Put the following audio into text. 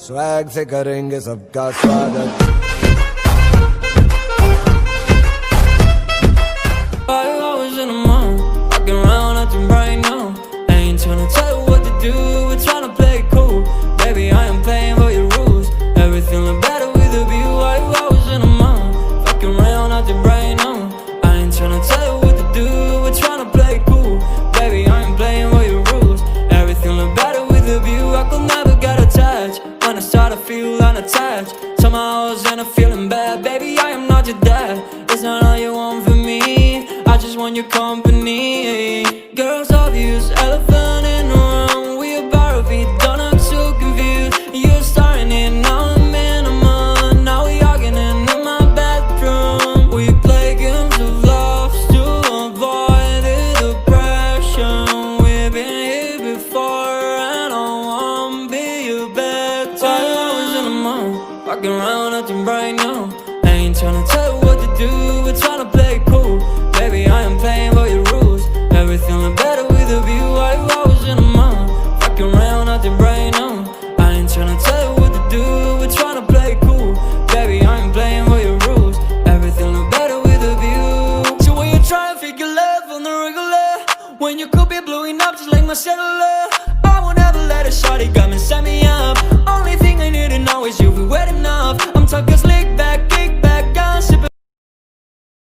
Swag से करेंगे सबका स्वागत. 5 hours in a month, walking around acting right now. I ain't tryna tell you what to do, we're tryna play it cool. Baby, I am playing by your rules. Everything look better with a view. 5 hours in a month, walking around acting right now. I ain't tryna tell you what to do, we're tryna play it cool. Baby, I am playing by your rules. Everything look better with a view. I could never get attached. When I start to feel unattached, somehow I was in a feeling bad. Baby, I am not your dad. It's not all you want from me. I just want your company. Girls obvious, elephant in the room. We about to be done, I'm so confused. You're starting it, now I'm in a month. Now we arguing in my bedroom. We play games of love to avoid the depression. We've been here before and I won't be your better. 5 hours in a month, walking around acting right now. I ain't tryna tell you what to do, we're tryna play it cool. Baby, I am playing by your rules. Everything look better with a view. 5 hours in a month, walking around acting right now. I ain't tryna tell you what to do, we're tryna play it cool. Baby, I am playing by your rules. Everything look better with a view. So when you try and figure love on the regular, when you could be blowing up just like my cellular, I won't ever let a shawty come and set me up. Only